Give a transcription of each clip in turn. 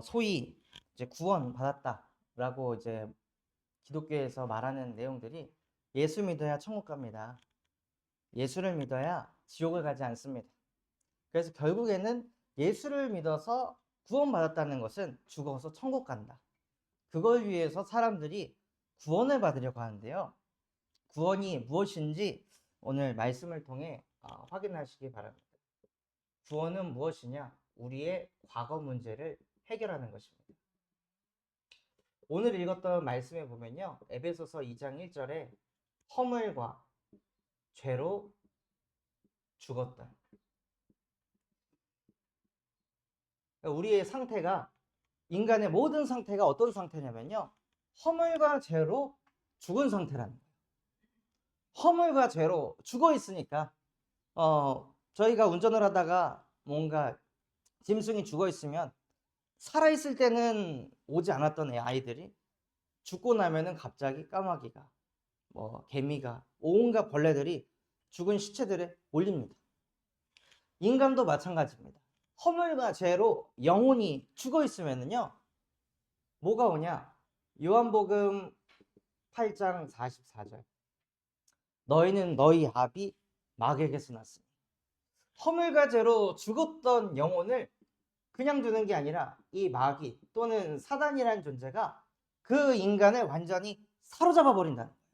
소위 이제 구원 받았다라고 이제 기독교에서 말하는 내용들이 예수 믿어야 천국 갑니다. 예수를 믿어야 지옥을 가지 않습니다. 그래서 결국에는 예수를 믿어서 구원받았다는 것은 죽어서 천국 간다. 그걸 위해서 사람들이 구원을 받으려고 하는데요. 구원이 무엇인지 오늘 말씀을 통해 확인하시기 바랍니다. 구원은 무엇이냐? 우리의 과거 문제를 해결하는 것입니다. 오늘 읽었던 말씀에 보면요. 에베소서 2장 1절에 허물과 죄로 죽었다. 그러니까 우리의 상태가, 인간의 모든 상태가 어떤 상태냐면요. 허물과 죄로 죽은 상태라는 거예요. 허물과 죄로 죽어 있으니까 저희가 운전을 하다가 뭔가 짐승이 죽어 있으면 살아있을 때는 오지 않았던 아이들이 죽고 나면은 갑자기 까마귀가, 개미가, 온갖 벌레들이 죽은 시체들에 몰립니다. 인간도 마찬가지입니다. 허물과 죄로 영혼이 죽어 있으면은요, 뭐가 오냐? 요한복음 8장 44절. 너희는 너희 아비 마귀에게서 났으니. 허물과 죄로 죽었던 영혼을 그냥 두는 게 아니라 이 마귀 또는 사단이라는 존재가 그 인간을 완전히 사로잡아 버린다는 거예요.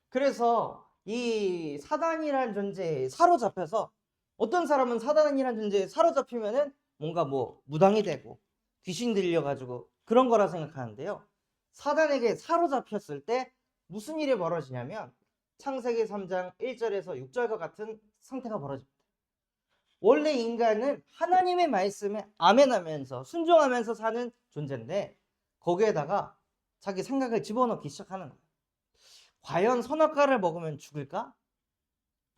그래서 이 사단이라는 존재에 사로잡혀서, 어떤 사람은 사단이라는 존재에 사로잡히면은 뭔가 무당이 되고 귀신 들려가지고 그런 거라 생각하는데요. 사단에게 사로잡혔을 때 무슨 일이 벌어지냐면 창세기 3장 1절에서 6절과 같은 상태가 벌어집니다. 원래 인간은 하나님의 말씀에 아멘하면서 순종하면서 사는 존재인데, 거기에다가 자기 생각을 집어넣기 시작하는 거예요. 과연 선악과를 먹으면 죽을까?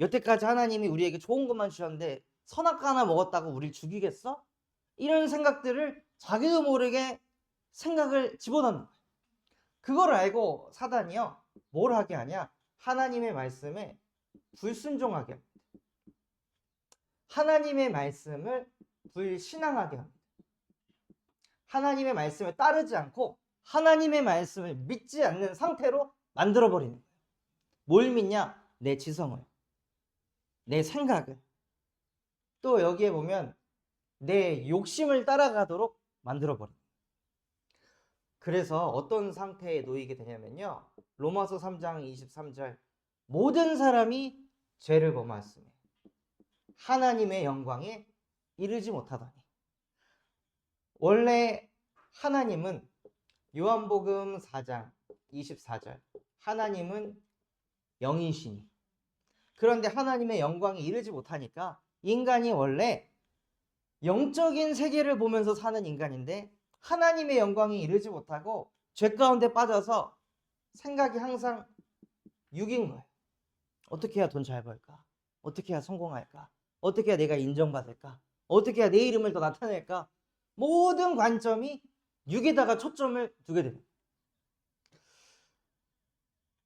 여태까지 하나님이 우리에게 좋은 것만 주셨는데 선악과 하나 먹었다고 우리를 죽이겠어? 이런 생각들을 자기도 모르게 생각을 집어넣는 거예요. 그걸 알고 사단이요, 뭘 하게 하냐? 하나님의 말씀에 불순종하게 합니다. 하나님의 말씀을 불신앙하게 합니다. 하나님의 말씀에 따르지 않고 하나님의 말씀을 믿지 않는 상태로 만들어버리는 거예요. 뭘 믿냐? 내 지성을, 내 생각을, 또 여기에 보면 내 욕심을 따라가도록 만들어버립니다. 그래서 어떤 상태에 놓이게 되냐면요, 로마서 3장 23절, 모든 사람이 죄를 범하였으며 하나님의 영광에 이르지 못하다니. 원래 하나님은, 요한복음 4장 24절, 하나님은 영이시니, 그런데 하나님의 영광에 이르지 못하니까 인간이 원래 영적인 세계를 보면서 사는 인간인데 하나님의 영광에 이르지 못하고 죄 가운데 빠져서 생각이 항상 육인 거예요. 어떻게 해야 돈 잘 벌까? 어떻게 해야 성공할까? 어떻게 해야 내가 인정받을까? 어떻게 해야 내 이름을 더 나타낼까? 모든 관점이 육에다가 초점을 두게 됩니다.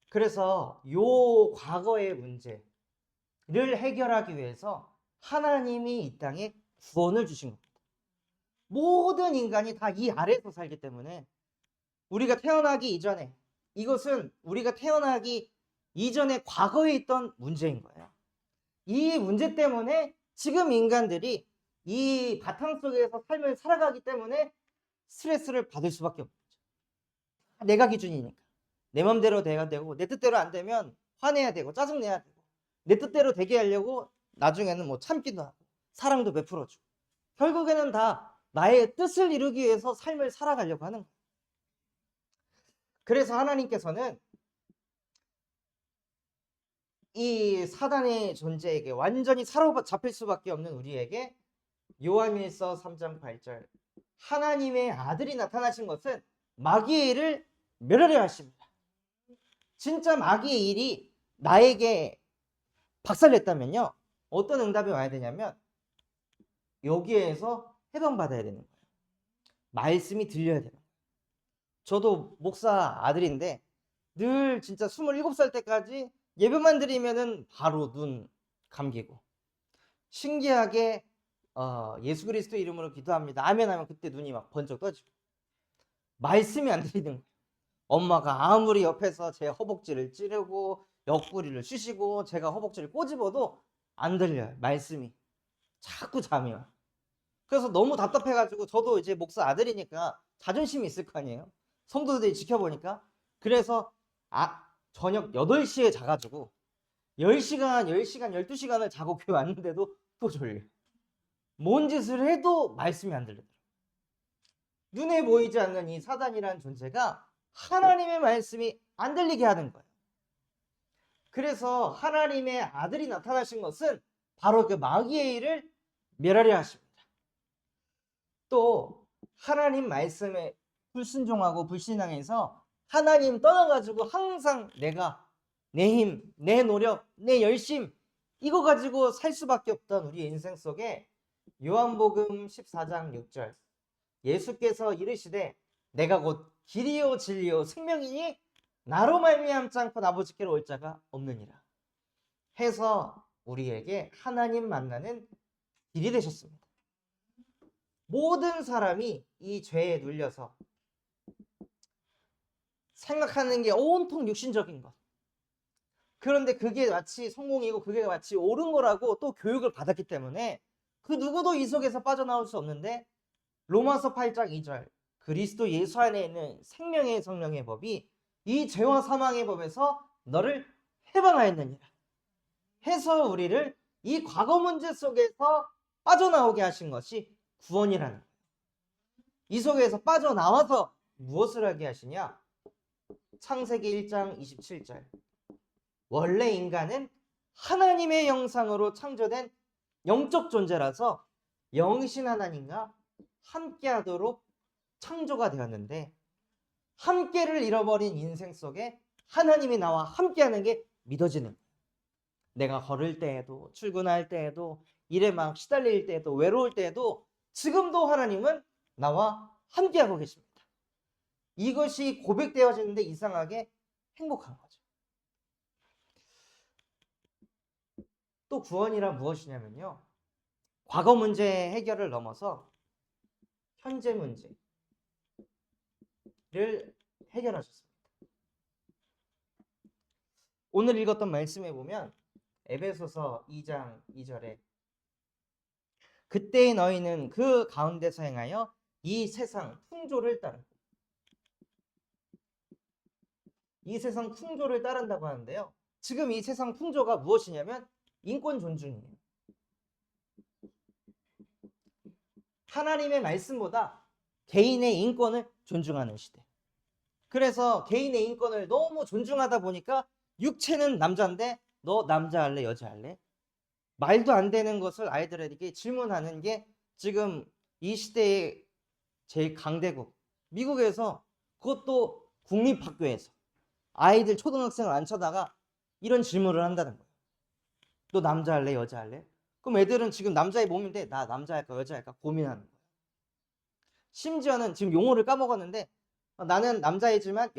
그래서 요 과거의 문제를 해결하기 위해서 하나님이 이 땅에 구원을 주신 겁니다. 모든 인간이 다 이 아래에서 살기 때문에 우리가 태어나기 이전에, 이것은 우리가 태어나기 이전에 과거에 있던 문제인 거예요. 이 문제 때문에 지금 인간들이 이 바탕 속에서 삶을 살아가기 때문에 스트레스를 받을 수밖에 없죠. 내가 기준이니까. 내 맘대로 돼야 되고, 내 뜻대로 안 되면 화내야 되고 짜증내야 되고, 내 뜻대로 되게 하려고 나중에는 참기도 하고 사랑도 베풀어주고, 결국에는 다 나의 뜻을 이루기 위해서 삶을 살아가려고 하는 거예요. 그래서 하나님께서는 이 사단의 존재에게 완전히 사로잡힐 수밖에 없는 우리에게 요한일서 3장 8절, 하나님의 아들이 나타나신 것은 마귀의 일을 멸하려 하십니다. 진짜 마귀의 일이 나에게 박살냈다면요, 어떤 응답이 와야 되냐면 여기에서 해방받아야 되는 거예요. 말씀이 들려야 되는 거예요. 저도 목사 아들인데 늘 진짜 27살 때까지 예배만 드리면은 바로 눈 감기고, 신기하게 예수 그리스도 이름으로 기도합니다. 아멘 하면 그때 눈이 막 번쩍 떠지고 말씀이 안 들리는 거예요. 엄마가 아무리 옆에서 제 허벅지를 찌르고 옆구리를 쑤시고 제가 허벅지를 꼬집어도 안 들려요. 말씀이. 자꾸 잠이 와요. 그래서 너무 답답해가지고 저도 이제 목사 아들이니까 자존심이 있을 거 아니에요. 성도들이 지켜보니까. 그래서 저녁 8시에 자가지고 10시간, 12시간을 자고 교회 왔는데도 또 졸려요. 뭔 짓을 해도 말씀이 안 들리더라고요. 눈에 보이지 않는 이 사단이라는 존재가 하나님의 말씀이 안 들리게 하는 거예요. 그래서 하나님의 아들이 나타나신 것은 바로 그 마귀의 일을 멸하려 하십니다. 또 하나님 말씀에 불순종하고 불신앙해서 하나님 떠나가지고 항상 내가 내 힘, 내 노력, 내 열심 이거 가지고 살 수밖에 없던 우리 인생 속에 요한복음 14장 6절 예수께서 이르시되 내가 곧 길이요 진리요 생명이니 나로 말미암지 않고 아버지께로 올 자가 없느니라 해서 우리에게 하나님 만나는 길이 되셨습니다. 모든 사람이 이 죄에 눌려서 생각하는 게 온통 육신적인 것. 그런데 그게 마치 성공이고 그게 마치 옳은 거라고 또 교육을 받았기 때문에 그 누구도 이 속에서 빠져나올 수 없는데 로마서 8장 2절 그리스도 예수 안에 있는 생명의 성령의 법이 이 죄와 사망의 법에서 너를 해방하였느니라 해서 우리를 이 과거 문제 속에서 빠져나오게 하신 것이 구원이라는 거예요. 이 속에서 빠져나와서 무엇을 하게 하시냐? 창세기 1장 27절 원래 인간은 하나님의 형상으로 창조된 영적 존재라서 영이신 하나님과 함께하도록 창조가 되었는데 함께를 잃어버린 인생 속에 하나님이 나와 함께하는 게 믿어지는 거예요. 내가 걸을 때에도 출근할 때에도 일에 막 시달릴 때에도 외로울 때에도 지금도 하나님은 나와 함께하고 계십니다. 이것이 고백되어지는데 이상하게 행복한 거죠. 또 구원이란 무엇이냐면요. 과거 문제 해결을 넘어서 현재 문제를 해결하셨습니다. 오늘 읽었던 말씀에 보면 에베소서 2장 2절에 그때의 너희는 그 가운데서 행하여 이 세상 풍조를 따르고 이 세상 풍조를 따른다고 하는데요. 지금 이 세상 풍조가 무엇이냐면 인권 존중이에요. 하나님의 말씀보다 개인의 인권을 존중하는 시대. 그래서 개인의 인권을 너무 존중하다 보니까 육체는 남자인데 너 남자 할래 여자 할래? 말도 안 되는 것을 아이들에게 질문하는 게 지금 이 시대의 제일 강대국 미국에서 그것도 국립학교에서 아이들 초등학생을 앉혀다가 이런 질문을 한다는 거예요. 너 남자 할래 여자 할래? 그럼 애들은 지금 남자의 몸인데 나 남자 할까 여자 할까 고민하는 거예요. 심지어는 지금 용어를 까먹었는데 나는 남자이지만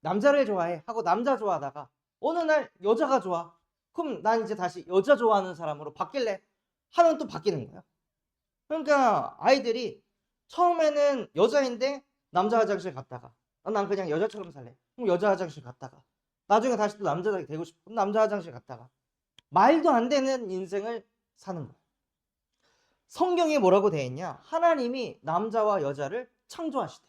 남자를 좋아해 하고 남자 좋아하다가 어느 날 여자가 좋아. 그럼 난 이제 다시 여자 좋아하는 사람으로 바뀔래 하면 또 바뀌는 거예요. 그러니까 아이들이 처음에는 여자인데 남자 화장실 갔다가 난 그냥 여자처럼 살래. 그럼 여자 화장실 갔다가 나중에 다시 또 남자가 되고 싶어. 그럼 남자 화장실 갔다가 말도 안 되는 인생을 사는 거예요. 성경에 뭐라고 되어 있냐? 하나님이 남자와 여자를 창조하시대.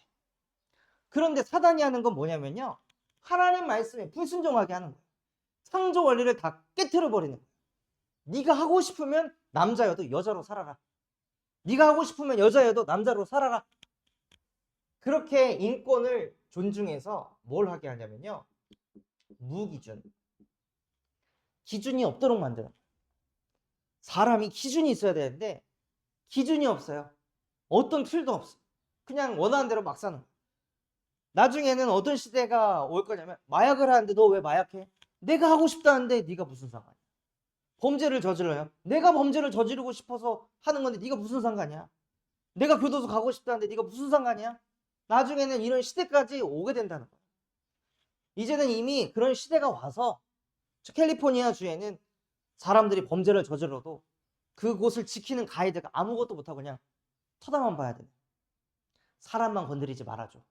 그런데 사단이 하는 건 뭐냐면요. 하나님 말씀에 불순종하게 하는 거예요. 창조 원리를 다 깨트려 버리는 거예요. 네가 하고 싶으면 남자여도 여자로 살아라. 네가 하고 싶으면 여자여도 남자로 살아라. 그렇게 인권을 존중해서 뭘 하게 하냐면요. 무기준. 기준이 없도록 만드는 거예요. 사람이 기준이 있어야 되는데 기준이 없어요. 어떤 틀도 없어. 그냥 원하는 대로 막 사는 거예요. 나중에는 어떤 시대가 올 거냐면 마약을 하는데 너 왜 마약해? 내가 하고 싶다는데 네가 무슨 상관이야? 범죄를 저질러요. 내가 범죄를 저지르고 싶어서 하는 건데 네가 무슨 상관이야? 내가 교도소 가고 싶다는데 네가 무슨 상관이야? 나중에는 이런 시대까지 오게 된다는 거예요. 이제는 이미 그런 시대가 와서 캘리포니아 주에는 사람들이 범죄를 저질러도 그곳을 지키는 가이드가 아무것도 못하고 그냥 쳐다만 봐야 돼. 사람만 건드리지 말아줘.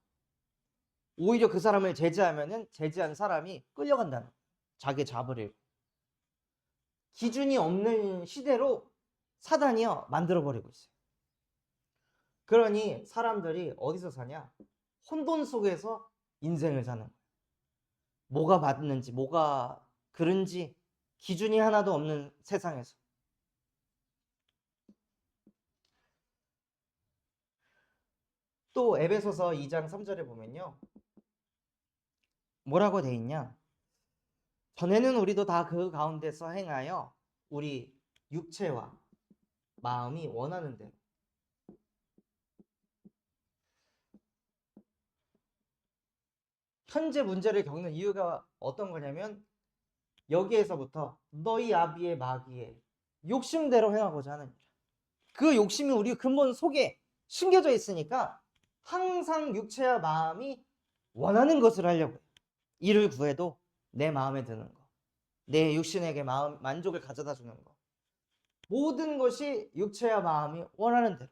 오히려 그 사람을 제지하면은 제지한 사람이 끌려간다는 거야. 자기 잡으려고. 기준이 없는 시대로 사단이요 만들어버리고 있어요. 그러니 사람들이 어디서 사냐? 혼돈 속에서 인생을 사는 거예요. 뭐가 맞는지 뭐가 그른지 기준이 하나도 없는 세상에서. 또 에베소서 2장 3절에 보면요. 뭐라고 돼 있냐? 전에는 우리도 다 그 가운데서 행하여 우리 육체와 마음이 원하는 대로. 현재 문제를 겪는 이유가 어떤 거냐면 여기에서부터 너희 아비의 마귀의 욕심대로 행하고자 하는 일. 그 욕심이 우리 근본 속에 숨겨져 있으니까 항상 육체와 마음이 원하는 것을 하려고 해요. 이를 구해도 내 마음에 드는 거, 내 육신에게 마음 만족을 가져다 주는 거, 모든 것이 육체와 마음이 원하는 대로.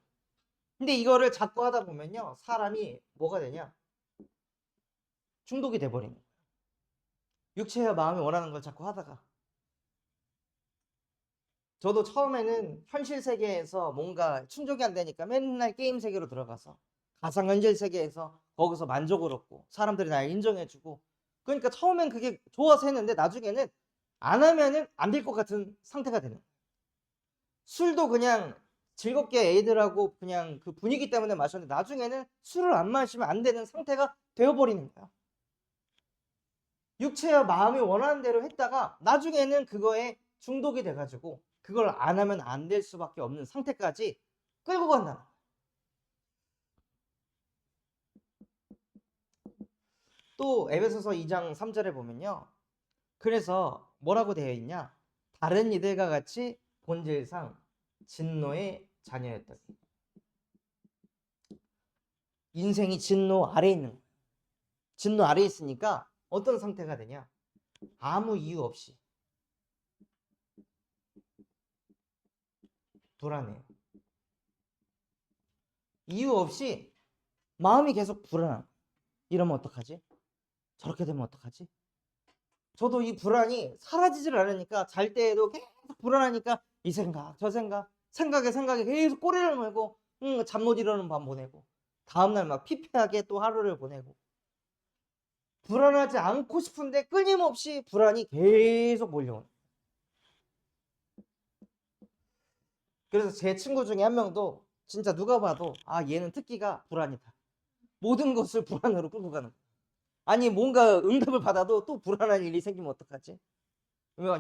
근데 이거를 자꾸 하다 보면요 사람이 뭐가 되냐? 중독이 돼버리는 거예요. 육체와 마음이 원하는 걸 자꾸 하다가. 저도 처음에는 현실 세계에서 뭔가 충족이 안 되니까 맨날 게임 세계로 들어가서 가상현실 세계에서 거기서 만족을 얻고 사람들이 날 인정해주고, 그러니까 처음엔 그게 좋아서 했는데 나중에는 안 하면은 안 될 것 같은 상태가 되는 거예요. 술도 그냥 즐겁게 애들하고 그냥 그 분위기 때문에 마셨는데 나중에는 술을 안 마시면 안 되는 상태가 되어버리는 거야. 육체와 마음이 원하는 대로 했다가 나중에는 그거에 중독이 돼가지고 그걸 안 하면 안 될 수밖에 없는 상태까지 끌고 간다. 또 에베소서 2장 3절에 보면요. 그래서 뭐라고 되어 있냐? 다른 이들과 같이 본질상 진노의 자녀였더니. 인생이 진노 아래에 있는 거예요. 진노 아래에 있으니까 어떤 상태가 되냐? 아무 이유 없이 불안해요. 이유 없이 마음이 계속 불안한. 이러면 어떡하지? 저렇게 되면 어떡하지? 저도 이 불안이 사라지질 않으니까 잘 때에도 계속 불안하니까 이 생각 저 생각 생각에 계속 꼬리를 물고 잠 못 이루는 밤 보내고 다음날 막 피폐하게 또 하루를 보내고, 불안하지 않고 싶은데 끊임없이 불안이 계속 몰려오는. 그래서 제 친구 중에 한 명도 진짜 누가 봐도 아 얘는 특기가 불안이다. 모든 것을 불안으로 끌고 가는 거야. 아니 뭔가 응답을 받아도 또 불안한 일이 생기면 어떡하지?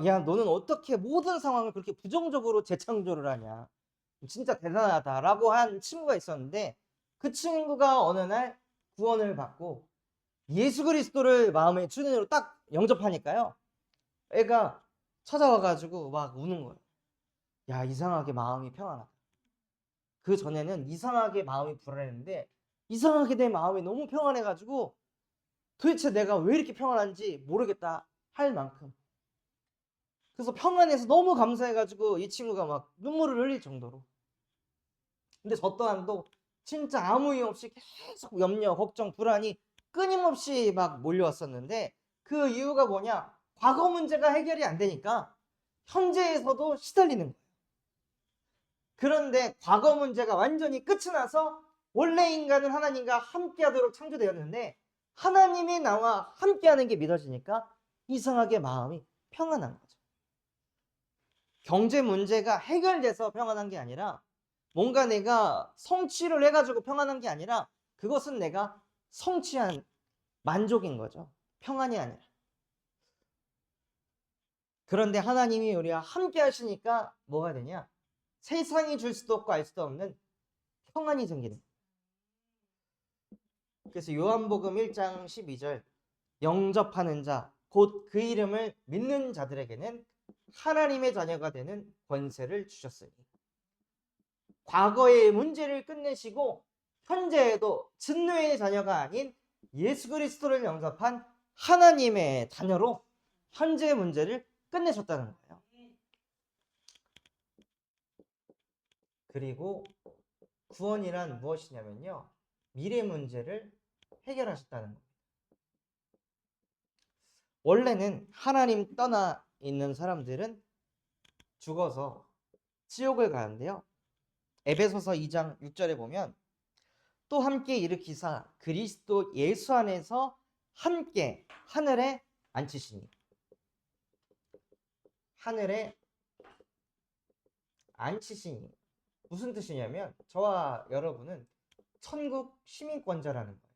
야 너는 어떻게 모든 상황을 그렇게 부정적으로 재창조를 하냐, 진짜 대단하다라고 한 친구가 있었는데, 그 친구가 어느 날 구원을 받고 예수 그리스도를 마음의 주인으로 딱 영접하니까요 애가 찾아와가지고 막 우는 거예요. 야 이상하게 마음이 평안하다. 그 전에는 이상하게 마음이 불안했는데 이상하게 내 마음이 너무 평안해가지고 도대체 내가 왜 이렇게 평안한지 모르겠다 할 만큼, 그래서 평안해서 너무 감사해가지고 이 친구가 막 눈물을 흘릴 정도로. 근데 저 또한도 진짜 아무 이유 없이 계속 염려, 걱정, 불안이 끊임없이 막 몰려왔었는데 그 이유가 뭐냐? 과거 문제가 해결이 안 되니까 현재에서도 시달리는 거예요. 그런데 과거 문제가 완전히 끝이 나서 원래 인간은 하나님과 함께하도록 창조되었는데 하나님이 나와 함께하는 게 믿어지니까 이상하게 마음이 평안한 거죠. 경제 문제가 해결돼서 평안한 게 아니라, 뭔가 내가 성취를 해가지고 평안한 게 아니라 그것은 내가 성취한 만족인 거죠. 평안이 아니라. 그런데 하나님이 우리와 함께 하시니까 뭐가 되냐? 세상이 줄 수도 없고 알 수도 없는 평안이 생기는 거예요. 그래서 요한복음 1장 12절 영접하는 자 곧 그 이름을 믿는 자들에게는 하나님의 자녀가 되는 권세를 주셨으니. 과거의 문제를 끝내시고 현재에도 진노의 자녀가 아닌 예수 그리스도를 영접한 하나님의 자녀로 현재의 문제를 끝내셨다는 거예요. 그리고 구원이란 무엇이냐면요, 미래 문제를 해결하셨다는 겁니다. 원래는 하나님 떠나 있는 사람들은 죽어서 지옥을 가는데요, 에베소서 2장 6절에 보면 또 함께 일으키사 그리스도 예수 안에서 함께 하늘에 앉히시니, 하늘에 앉히시니 무슨 뜻이냐면 저와 여러분은 천국 시민권자라는 거예요.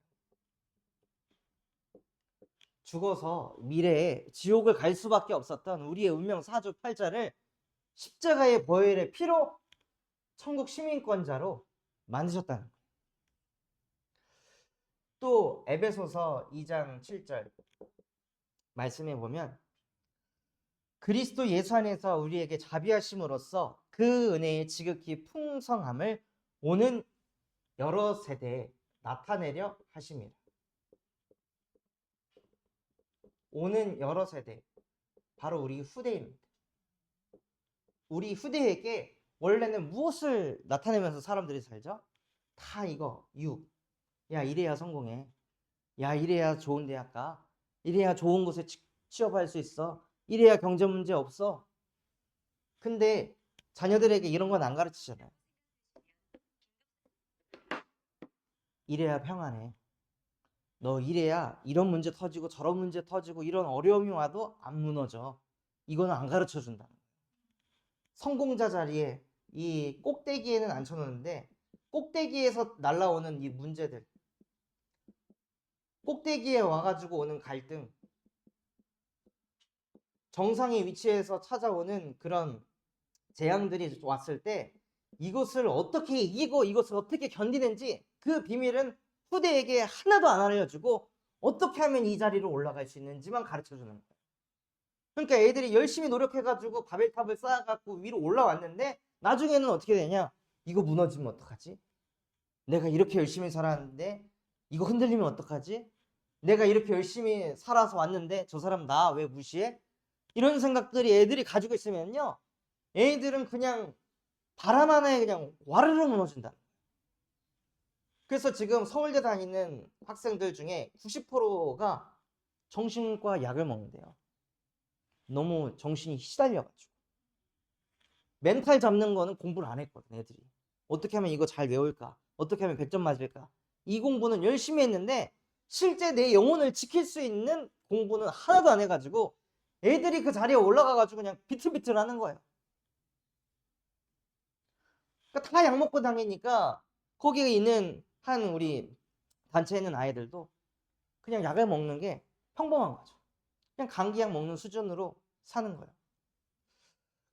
죽어서 미래에 지옥을 갈 수밖에 없었던 우리의 운명 사주 팔자를 십자가의 보혈의 피로 천국 시민권자로 만드셨다는 거예요. 또 에베소서 2장 7절 말씀해 보면 그리스도 예수 안에서 우리에게 자비하심으로써 그 은혜의 지극히 풍성함을 오는 여러 세대에 나타내려 하심이라. 오는 여러 세대, 바로 우리 후대입니다. 우리 후대에게 원래는 무엇을 나타내면서 사람들이 살죠? 다 이거, 야 이래야 성공해, 야 이래야 좋은 대학 가, 이래야 좋은 곳에 취업할 수 있어, 이래야 경제 문제 없어. 근데 자녀들에게 이런 건 안 가르치잖아요. 이래야 평안해, 너 이래야 이런 문제 터지고 저런 문제 터지고 이런 어려움이 와도 안 무너져. 이거는 안 가르쳐 준다. 성공자 자리에 이 꼭대기에는 앉혀놓는데 꼭대기에서 날라오는 이 문제들, 꼭대기에 와가지고 오는 갈등, 정상의 위치에서 찾아오는 그런 재앙들이 왔을 때 이것을 어떻게 이기고 이것을 어떻게 견디는지 그 비밀은 후대에게 하나도 안 알려주고 어떻게 하면 이 자리로 올라갈 수 있는지만 가르쳐주는 거예요. 그러니까 애들이 열심히 노력해가지고 바벨탑을 쌓아갖고 위로 올라왔는데 나중에는 어떻게 되냐? 이거 무너지면 어떡하지? 내가 이렇게 열심히 살았는데 이거 흔들리면 어떡하지? 내가 이렇게 열심히 살아서 왔는데 저 사람 나 왜 무시해? 이런 생각들이 애들이 가지고 있으면요, 애들은 그냥 바람 하나에 그냥 와르르 무너진다. 그래서 지금 서울대 다니는 학생들 중에 90%가 정신과 약을 먹는데요. 너무 정신이 시달려가지고. 멘탈 잡는 거는 공부를 안 했거든, 애들이. 어떻게 하면 이거 잘 외울까? 어떻게 하면 100점 맞을까? 이 공부는 열심히 했는데 실제 내 영혼을 지킬 수 있는 공부는 하나도 안 해가지고 애들이 그 자리에 올라가가지고 그냥 비틀비틀 하는 거예요. 그러니까 다 약 먹고 다니니까 거기에 있는 한 우리 단체에 있는 아이들도 그냥 약을 먹는 게 평범한 거죠. 그냥 감기약 먹는 수준으로 사는 거예요.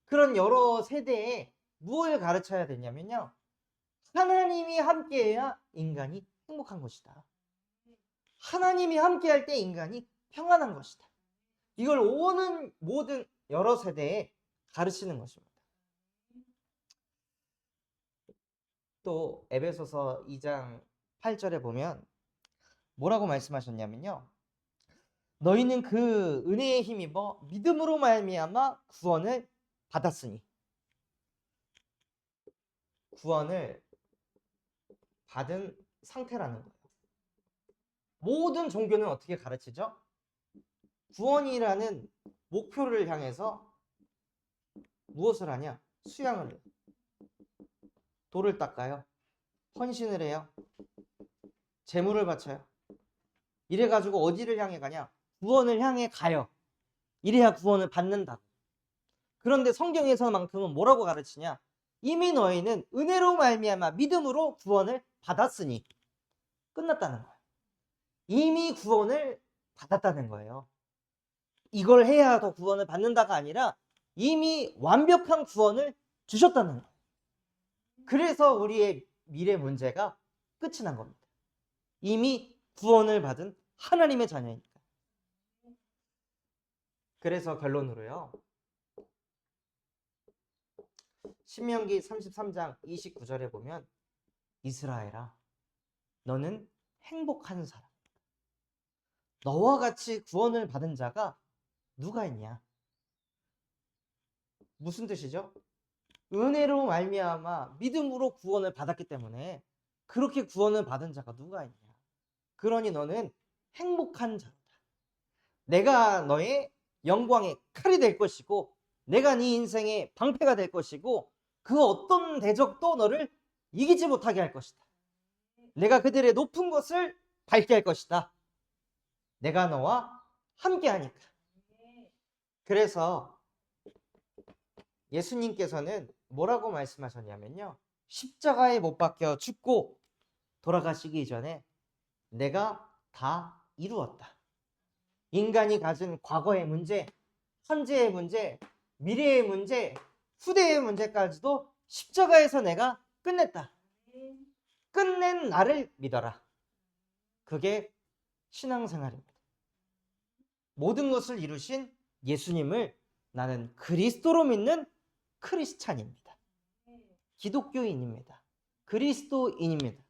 그런 여러 세대에 무엇을 가르쳐야 되냐면요, 하나님이 함께해야 인간이 행복한 것이다. 하나님이 함께할 때 인간이 평안한 것이다. 이걸 오는 모든 여러 세대에 가르치는 것입니다. 또 에베소서 2장 8절에 보면 뭐라고 말씀하셨냐면요, 너희는 그 은혜에 힘입어 믿음으로 말미암아 구원을 받았으니. 구원을 받은 상태라는 거예요. 모든 종교는 어떻게 가르치죠? 구원이라는 목표를 향해서 무엇을 하냐? 수양을 해요. 돌을 닦아요. 헌신을 해요. 제물을 바쳐요. 이래가지고 어디를 향해 가냐? 구원을 향해 가요. 이래야 구원을 받는다. 그런데 성경에서만큼은 뭐라고 가르치냐? 이미 너희는 은혜로 말미암아 믿음으로 구원을 받았으니. 끝났다는 거예요. 이미 구원을 받았다는 거예요. 이걸 해야 더 구원을 받는다가 아니라 이미 완벽한 구원을 주셨다는 거예요. 그래서 우리의 미래 문제가 끝이 난 겁니다. 이미 구원을 받은 하나님의 자녀이니까. 그래서 결론으로요, 신명기 33장 29절에 보면 이스라엘아, 너는 행복한 사람, 너와 같이 구원을 받은 자가 누가 있냐? 무슨 뜻이죠? 은혜로 말미암아 믿음으로 구원을 받았기 때문에 그렇게 구원을 받은 자가 누가 있냐. 그러니 너는 행복한 자로다. 내가 너의 영광의 칼이 될 것이고 내가 네 인생의 방패가 될 것이고 그 어떤 대적도 너를 이기지 못하게 할 것이다. 내가 그들의 높은 것을 밟게 할 것이다. 내가 너와 함께 하니까. 그래서 예수님께서는 뭐라고 말씀하셨냐면요. 십자가에 못 박혀 죽고 돌아가시기 전에 내가 다 이루었다. 인간이 가진 과거의 문제, 현재의 문제, 미래의 문제, 후대의 문제까지도 십자가에서 내가 끝냈다. 끝낸 나를 믿어라. 그게 신앙생활입니다. 모든 것을 이루신 예수님을 나는 그리스도로 믿는 크리스찬입니다. 기독교인입니다. 그리스도인입니다.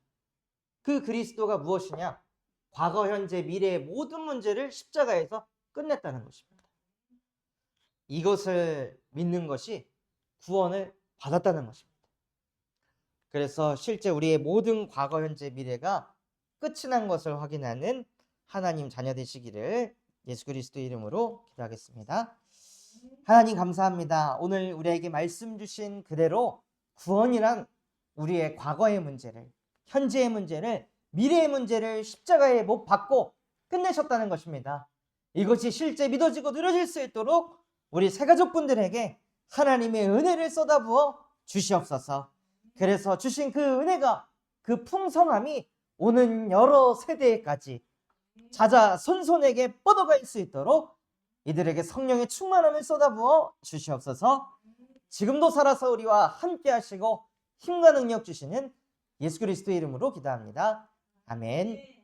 그 그리스도가 무엇이냐? 과거, 현재, 미래의 모든 문제를 십자가에서 끝냈다는 것입니다. 이것을 믿는 것이 구원을 받았다는 것입니다. 그래서 실제 우리의 모든 과거, 현재, 미래가 끝이 난 것을 확인하는 하나님 자녀 되시기를 예수 그리스도 이름으로 기도하겠습니다. 하나님 감사합니다. 오늘 우리에게 말씀 주신 그대로 구원이란 우리의 과거의 문제를, 현재의 문제를, 미래의 문제를 십자가에 못 박고 끝내셨다는 것입니다. 이것이 실제 믿어지고 누려질 수 있도록 우리 새가족분들에게 하나님의 은혜를 쏟아부어 주시옵소서. 그래서 주신 그 은혜가, 그 풍성함이 오는 여러 세대까지 자자손손에게 뻗어갈 수 있도록 이들에게 성령의 충만함을 쏟아부어 주시옵소서. 지금도 살아서 우리와 함께 하시고 힘과 능력 주시는 예수 그리스도의 이름으로 기도합니다. 아멘.